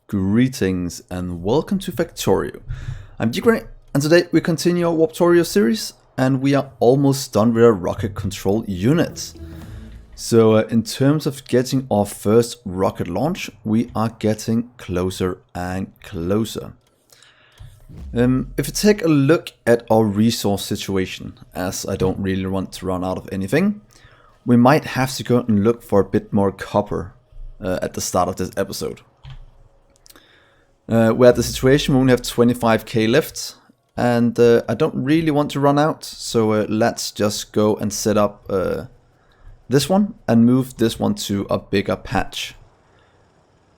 Greetings and welcome to Factorio. I'm Dgray, and today we continue our Warptorio series, and we are almost done with our rocket control units. So in terms of getting our first rocket launch, we are getting closer and closer. If you take a look at our resource situation, as I don't really want to run out of anything, we might have to go and look for a bit more copper at the start of this episode. We're at the situation where we only have 25k left, and I don't really want to run out, so let's just go and set up this one and move this one to a bigger patch.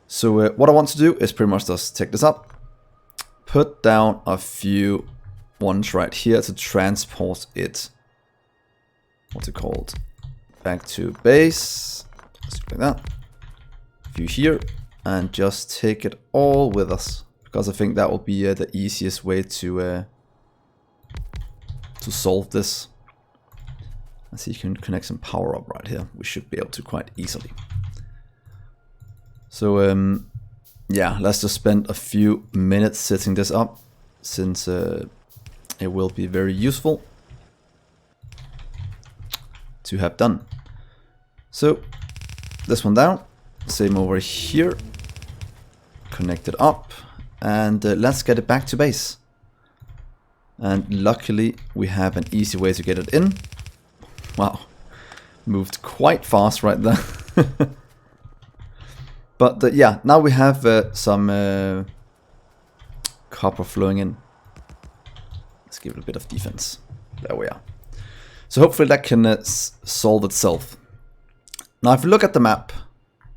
So what I want to do is pretty much just take this up, put down a few ones right here to transport it, what's it called, back to base, like that, a few here. And just take it all with us, because I think that will be the easiest way to solve this. Let's see, you can connect some power up right here. We should be able to quite easily. So yeah, let's just spend a few minutes setting this up, since it will be very useful to have done. So this one down, same over here. Connect it up, and let's get it back to base. And luckily we have an easy way to get it in. Wow, moved quite fast right there. But yeah, now we have some copper flowing in. Let's give it a bit of defense. There we are. So hopefully that can solve itself. Now if you look at the map,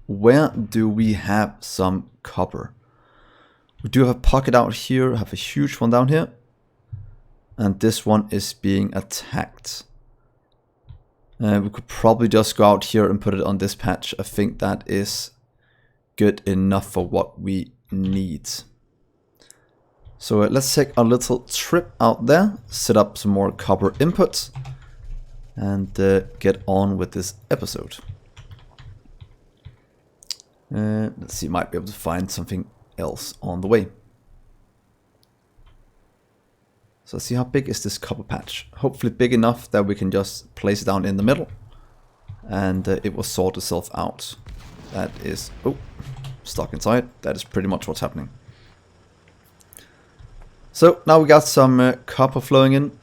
where do we have some copper? We do have a pocket out here, have a huge one down here, and this one is being attacked. We could probably just go out here and put it on this patch. I think that is good enough for what we need. So let's take a little trip out there, set up some more copper inputs, and get on with this episode. Let's see, might be able to find something else on the way. So let's see, how big is this copper patch? Hopefully big enough that we can just place it down in the middle, and it will sort itself out. That is, oh, stuck inside. That is pretty much what's happening. So now we got some copper flowing in,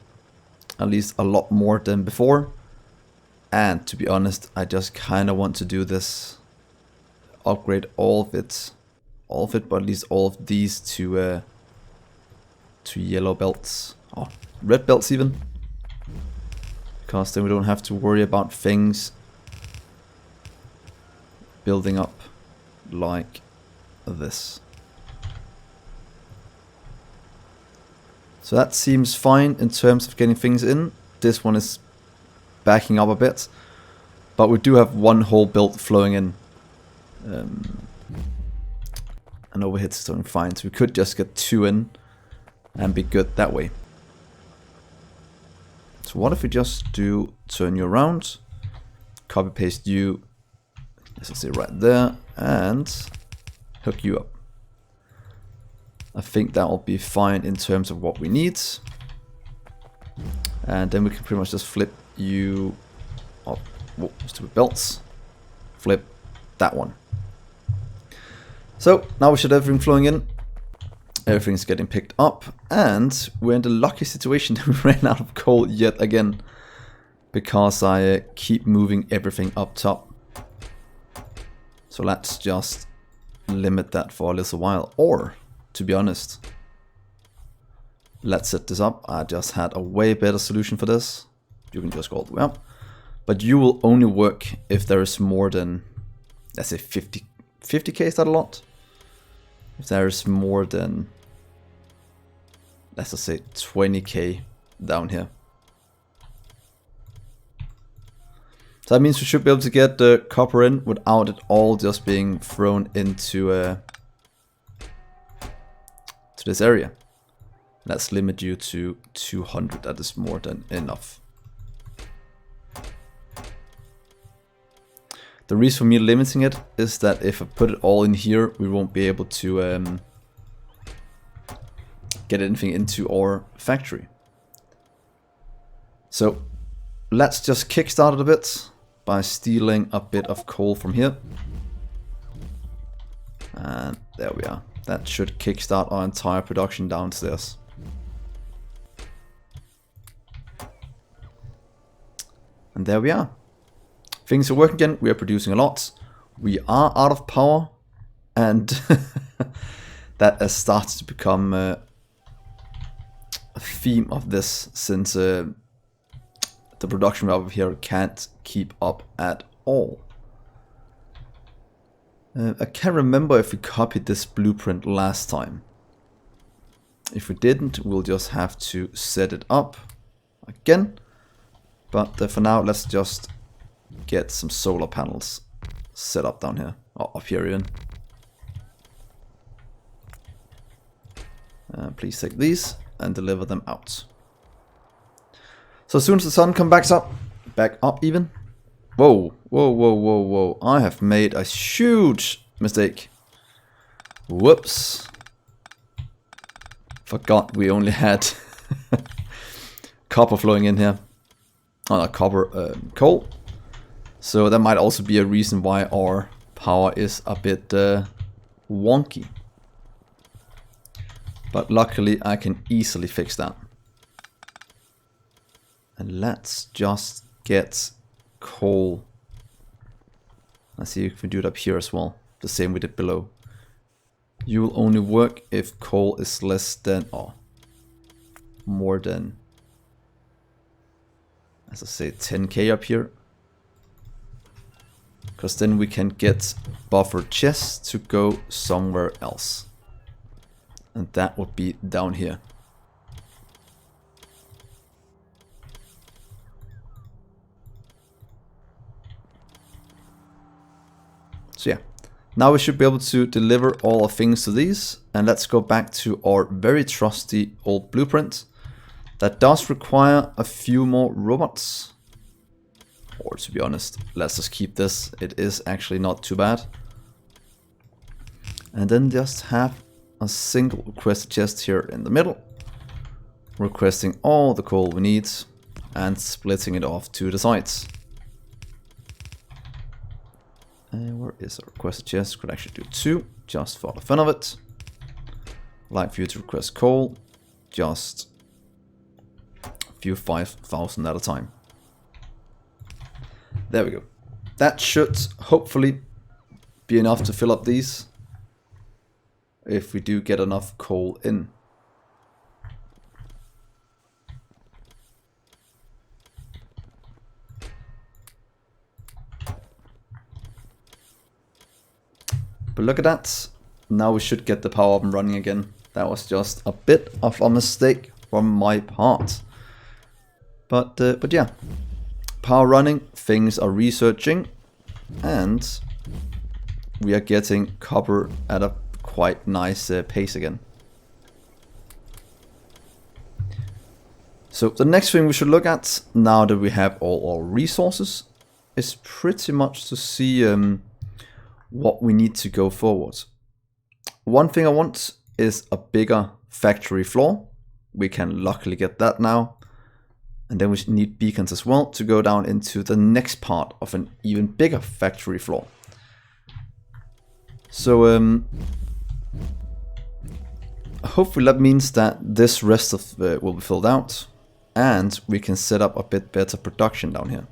at least a lot more than before. And to be honest, I just kind of want to do this. Upgrade all of it, but at least all of these to yellow belts, or red belts even, because then we don't have to worry about things building up like this. So that seems fine in terms of getting things in. This one is backing up a bit, but we do have one whole belt flowing in. And overheads is doing fine, so we could just get two in and be good that way. So what if we just do turn you around, copy paste you, let's say right there, and hook you up. I think that will be fine in terms of what we need. And then we can pretty much just flip you up. Whoa, stupid belts. Flip that one. So now we should have everything flowing in, everything's getting picked up, and we're in the lucky situation that we ran out of coal yet again, because I keep moving everything up top. So let's just limit that for a little while, or to be honest, let's set this up. I just had a way better solution for this. You can just go all the way up, but you will only work if there is more than, let's say 50k, is that a lot? If there is more than, let's just say 20k down here. So that means we should be able to get the copper in without it all just being thrown into to this area. Let's limit you to 200, that is more than enough. The reason for me limiting it is that if I put it all in here, we won't be able to get anything into our factory. So let's just kickstart it a bit by stealing a bit of coal from here. And there we are. That should kickstart our entire production downstairs. And there we are. Things are working again. We are producing a lot. We are out of power. And that has started to become a theme of this, since the production over here can't keep up at all. I can't remember if we copied this blueprint last time. If we didn't, we'll just have to set it up again. But for now, let's just get some solar panels set up down here, or up here even. Please take these and deliver them out. So as soon as the sun comes back up even. Whoa, whoa, whoa, whoa, whoa. I have made a huge mistake. Whoops. Forgot we only had copper flowing in here. Oh, not copper, coal. So that might also be a reason why our power is a bit wonky. But luckily I can easily fix that. And let's just get coal. Let's see if we do it up here as well. The same we did below. You will only work if coal is less than, or more than, as I say, 10k up here. Because then we can get buffer chests to go somewhere else. And that would be down here. So yeah, now we should be able to deliver all our things to these. And let's go back to our very trusty old blueprint. That does require a few more robots. Or to be honest, let's just keep this. It is actually not too bad. And then just have a single requested chest here in the middle. Requesting all the coal we need and splitting it off to the sides. And where is our requested chest? Could actually do 2, just for the fun of it. Like for you to request coal, just a few 5,000 at a time. There we go. That should hopefully be enough to fill up these. If we do get enough coal in. But look at that. Now we should get the power up and running again. That was just a bit of a mistake from my part. But yeah. Power running, things are researching, and we are getting copper at a quite nice pace again. So the next thing we should look at, now that we have all our resources, is pretty much to see what we need to go forward. One thing I want is a bigger factory floor. We can luckily get that now. And then we need beacons as well to go down into the next part of an even bigger factory floor. So hopefully that means that this rest of will be filled out. And we can set up a bit better production down here.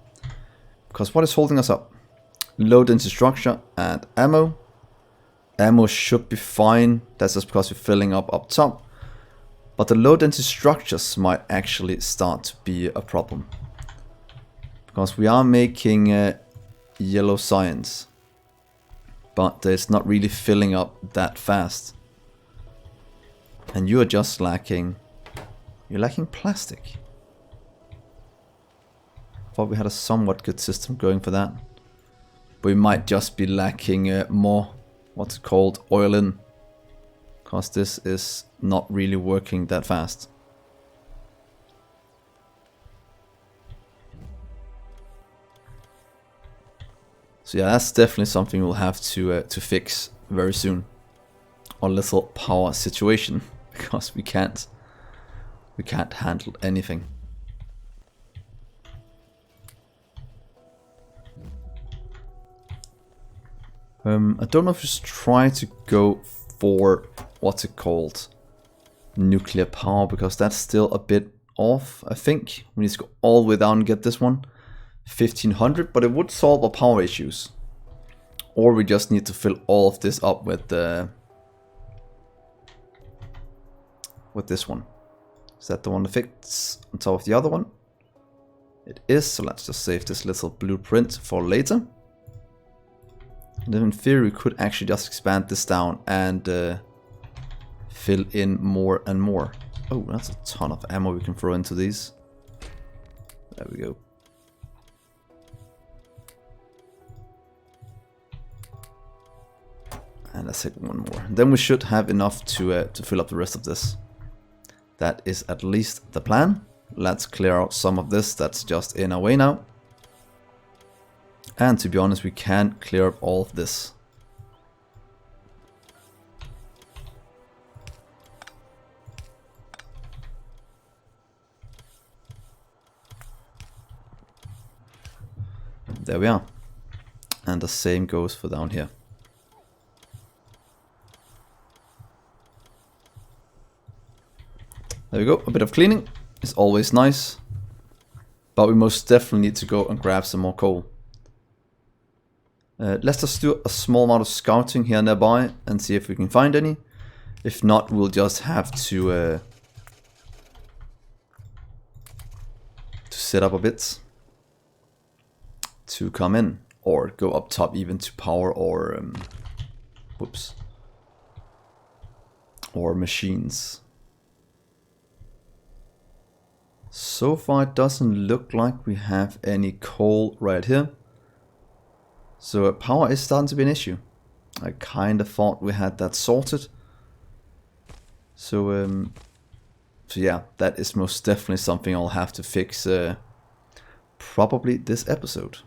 Because what is holding us up? Low density structure and ammo. Ammo should be fine. That's just because we're filling up top. But the low density structures might actually start to be a problem. Because we are making yellow science. But it's not really filling up that fast. And you are just lacking... You're lacking plastic. I thought we had a somewhat good system going for that. But we might just be lacking more, what's it called, oil in. Because this is not really working that fast. So yeah, that's definitely something we'll have to fix very soon. Our little power situation, because we can't handle anything. I don't know if we should try to go for what's it called, nuclear power, because that's still a bit off. I think we need to go all the way down and get this one 1500, but it would solve our power issues. Or we just need to fill all of this up with this one. Is that the one that fits on top of the other one? It is, so let's just save this little blueprint for later. And then in theory we could actually just expand this down and fill in more and more. Oh, that's a ton of ammo we can throw into these. There we go. And let's hit one more. Then we should have enough to fill up the rest of this. That is at least the plan. Let's clear out some of this that's just in our way now. And to be honest, we can clear up all of this. There we are. And the same goes for down here. There we go, a bit of cleaning is always nice. But we most definitely need to go and grab some more coal. Let's just do a small amount of scouting here nearby and see if we can find any. If not, we'll just have to set up a bit to come in, or go up top even to power or whoops, or machines. So far it doesn't look like we have any coal right here. So power is starting to be an issue. I kind of thought we had that sorted. So yeah, that is most definitely something I'll have to fix probably this episode.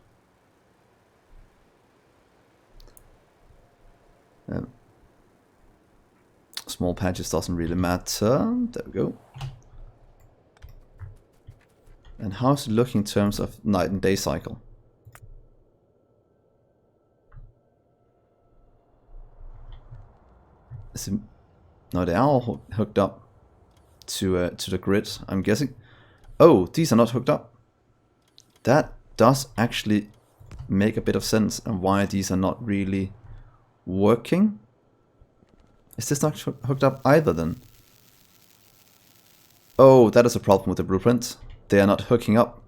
Small patches doesn't really matter. There we go. And how's it looking in terms of night and day cycle? Is it, no, they are all hooked up to the grid, I'm guessing. Oh, these are not hooked up. That does actually make a bit of sense, and why these are not really working. Is this not hooked up either then? Oh, that is a problem with the blueprint. They are not hooking up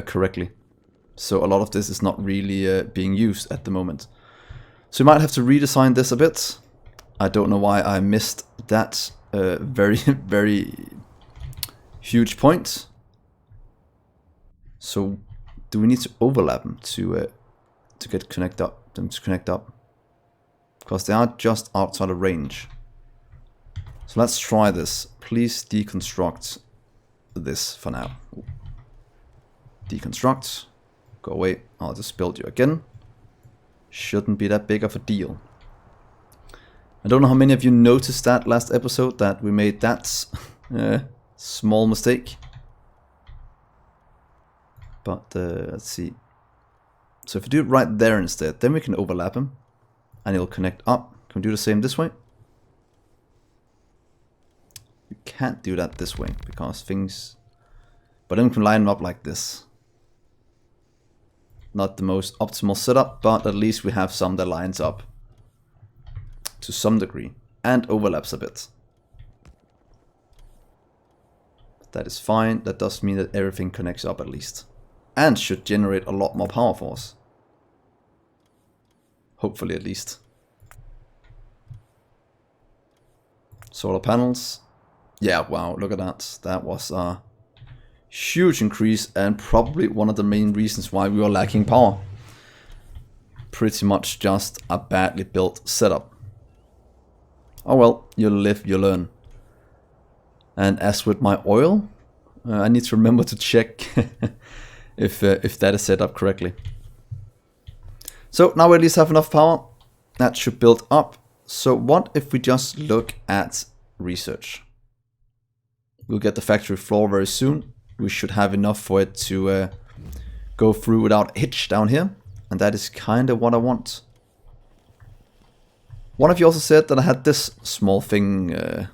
correctly. So a lot of this is not really being used at the moment. So we might have to redesign this a bit. I don't know why I missed that very, very huge point. So do we need to overlap them to get connect up? Them to connect up, because they are just outside of range. So let's try this. Please deconstruct this for now. Deconstruct. Go away. I'll just build you again. Shouldn't be that big of a deal. I don't know how many of you noticed that last episode, that we made that small mistake. But let's see. So if we do it right there instead, then we can overlap them and it'll connect up. Can we do the same this way? We can't do that this way because things... But then we can line them up like this. Not the most optimal setup, but at least we have some that lines up to some degree and overlaps a bit. That is fine. That does mean that everything connects up at least, and should generate a lot more power for us. Hopefully, at least. Solar panels. Yeah, wow, look at that. That was a huge increase, and probably one of the main reasons why we were lacking power. Pretty much just a badly built setup. Oh well, you live, you learn. And as with my oil, I need to remember to check if that is set up correctly. So now we at least have enough power. That should build up. So what if we just look at research? We'll get the factory floor very soon. We should have enough for it to go through without a hitch down here. And that is kind of what I want. One of you also said that I had this small thing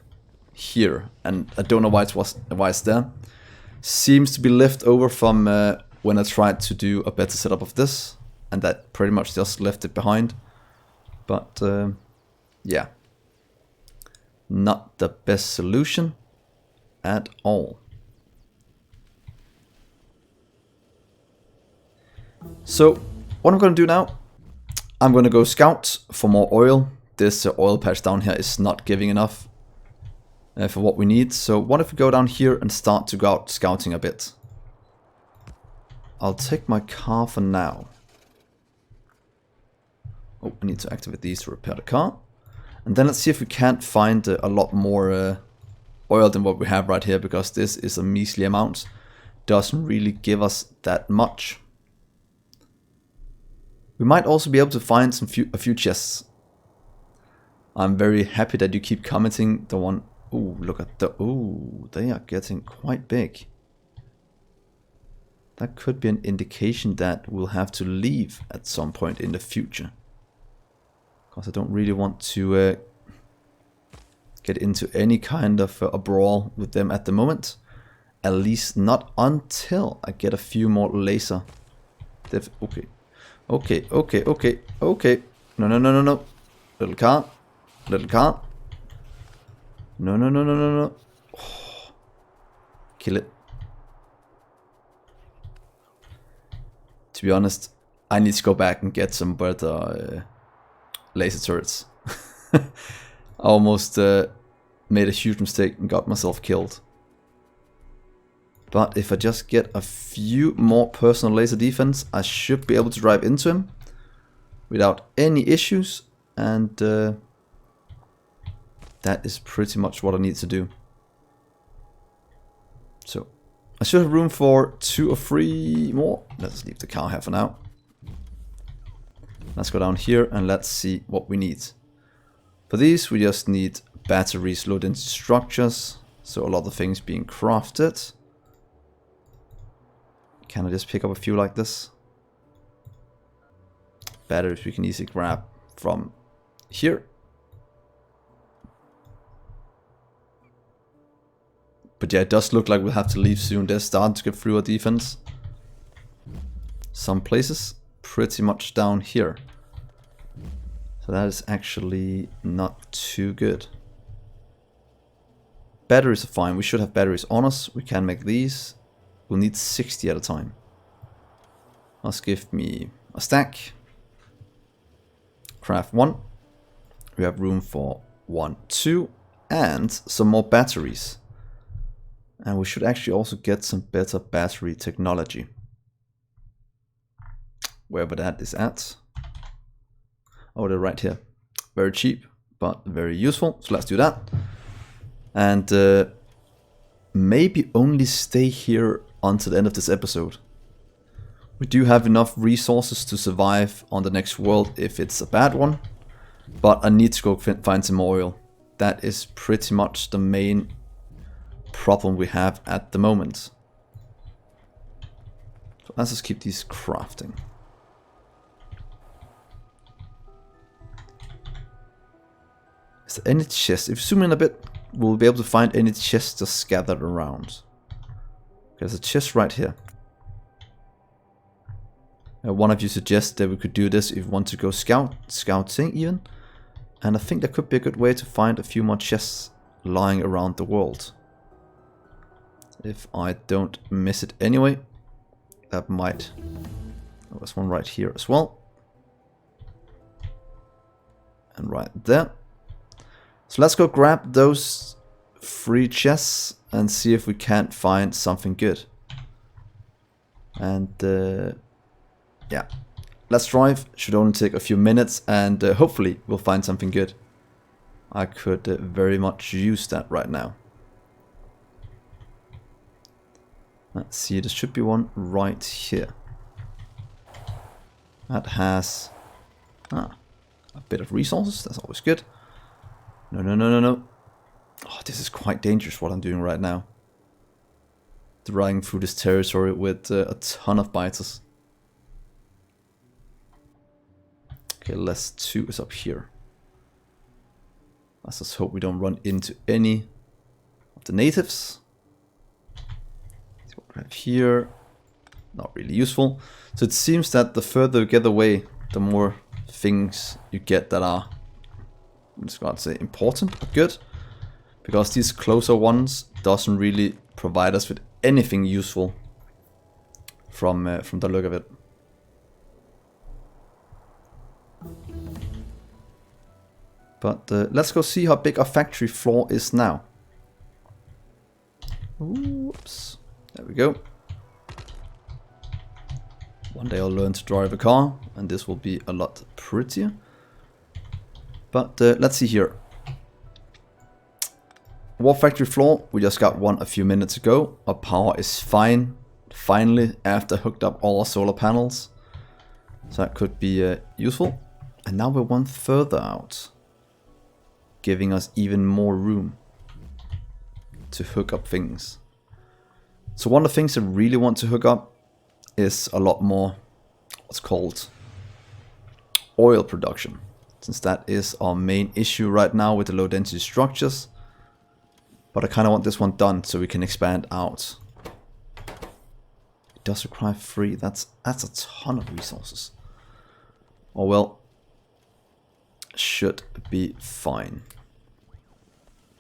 here. And I don't know why it's there. Seems to be left over from when I tried to do a better setup of this. And that pretty much just left it behind. But yeah. Not the best solution at all. So what I'm going to do now, I'm going to go scout for more oil. This oil patch down here is not giving enough for what we need. So what if we go down here and start to go out scouting a bit? I'll take my car for now. Oh, I need to activate these to repair the car. And then let's see if we can't find a lot more oil than what we have right here, because this is a measly amount. Doesn't really give us that much. We might also be able to find a few chests. I'm very happy that you keep commenting the one. Oh, look at the. Oh, they are getting quite big. That could be an indication that we'll have to leave at some point in the future. Because I don't really want to get into any kind of a brawl with them at the moment. At least not until I get a few more laser. Okay. Okay. No. Little car. No. Oh. Kill it. To be honest, I need to go back and get some better laser turrets. I almost made a huge mistake and got myself killed. But if I just get a few more personal laser defense, I should be able to drive into him without any issues. And that is pretty much what I need to do. So I should have room for 2 or 3 more. Let's leave the car here for now. Let's go down here and let's see what we need. For these we just need batteries loaded into structures. So a lot of things being crafted. Can I just pick up a few like this? Batteries we can easily grab from here. But yeah, it does look like we'll have to leave soon. They're starting to get through our defense. Some places, pretty much down here. So that is actually not too good. Batteries are fine. We should have batteries on us. We can make these. We'll need 60 at a time. Let's give me a stack. Craft 1. We have room for 1, 2, and some more batteries. And we should actually also get some better battery technology. Wherever that is at. Oh, they're right here. Very cheap, but very useful. So let's do that. And maybe only stay here until the end of this episode. We do have enough resources to survive on the next world if it's a bad one. But I need to go find some oil. That is pretty much the main problem we have at the moment. So let's just keep these crafting. Is there any chests? If we zoom in a bit, we'll be able to find any chests just scattered around. There's a chest right here. One of you suggested that we could do this if we want to go scouting even. And I think that could be a good way to find a few more chests lying around the world. If I don't miss it anyway. That might... Oh, there's one right here as well. And right there. So let's go grab those 3 chests and see if we can't find something good. And yeah, let's drive. Should only take a few minutes and hopefully we'll find something good. I could very much use that right now. Let's see, there should be one right here. That has Ah, a bit of resources, that's always good. No, no, no, no, no. Oh, this is quite dangerous what I'm doing right now. Driving through this territory with a ton of biters. Okay, less 2 is up here. Let's just hope we don't run into any of the natives. See what we have here. Not really useful. So it seems that the further you get away, the more things you get that are, I'm just going to say, important or good. Because these closer ones doesn't really provide us with anything useful from the look of it. But let's go see how big our factory floor is now. Oops. There we go. One day I'll learn to drive a car, and this will be a lot prettier. But let's see here. Warp factory floor, we just got one a few minutes ago. Our power is fine, finally, after I hooked up all our solar panels. So that could be useful. And now we're one further out, giving us even more room to hook up things. So one of the things I really want to hook up is a lot more what's called oil production, since that is our main issue right now with the low density structures. But I kind of want this one done so we can expand out. It does require 3. That's a ton of resources. Oh well, should be fine.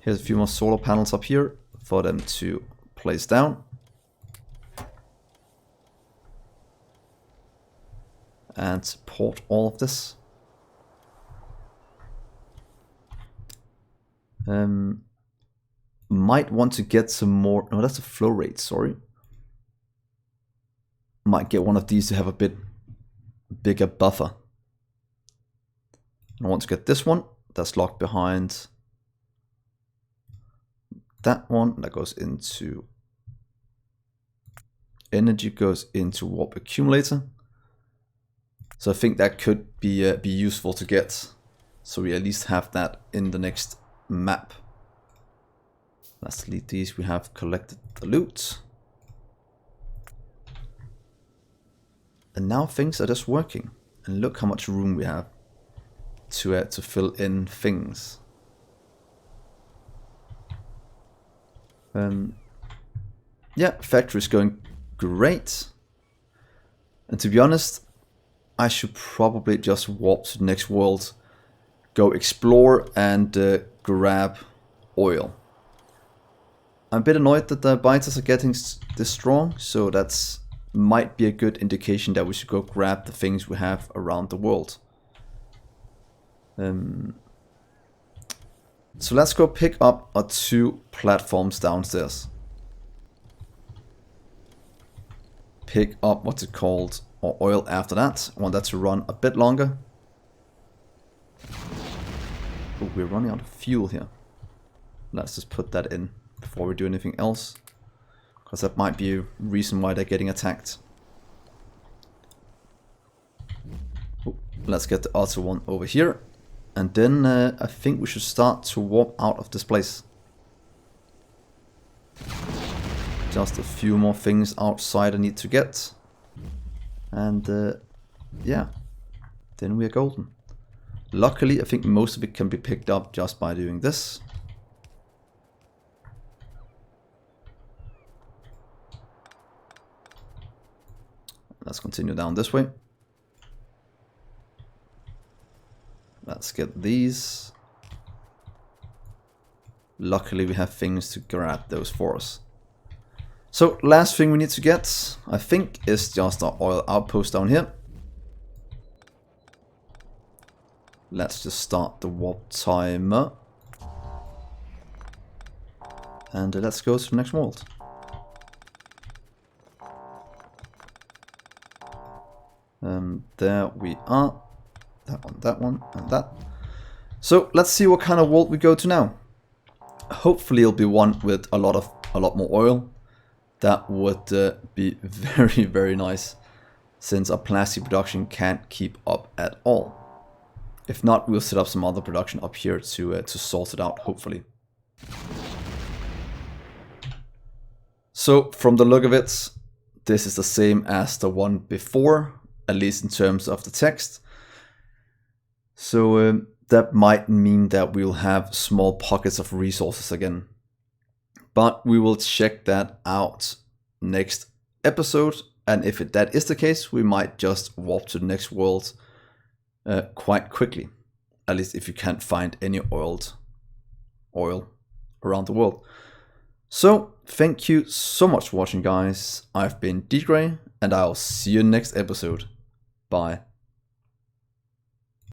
Here's a few more solar panels up here for them to place down. And support all of this. Might want to get some more. No, that's the flow rate, sorry. Might get one of these to have a bit bigger buffer. I want to get this one that's locked behind that one. That goes into energy, goes into warp accumulator. So I think that could be useful to get. So we at least have that in the next map. Let's delete these. We have collected the loot. And now things are just working. And look how much room we have to fill in things. Yeah, factory is going great. And to be honest, I should probably just warp to the next world, go explore and grab oil. I'm a bit annoyed that the biters are getting this strong, so that's might be a good indication that we should go grab the things we have around the world. So let's go pick up our 2 platforms downstairs. Pick up what's it called, or oil after that. I want that to run a bit longer. Oh, we're running out of fuel here. Let's just put that in before we do anything else, because that might be a reason why they're getting attacked. Oh, let's get the other one over here. And then I think we should start to warp out of this place. Just a few more things outside I need to get. And yeah, then we are golden. Luckily, I think most of it can be picked up just by doing this. Let's continue down this way. Let's get these. Luckily, we have things to grab those for us. So, last thing we need to get, I think, is just our oil outpost down here. Let's just start the warp timer. And let's go to the next world. There we are. That one, and that. So let's see what kind of world we go to now. Hopefully it'll be one with a lot more oil. That would be very, very nice, since our plastic production can't keep up at all. If not, we'll set up some other production up here to sort it out, hopefully. So from the look of it, this is the same as the one before, at least in terms of the text. So that might mean that we'll have small pockets of resources again. But we will check that out next episode. And if that is the case, we might just warp to the next world quite quickly. At least if you can't find any oil around the world. So thank you so much for watching, guys. I've been Dgray, and I'll see you next episode. Bye.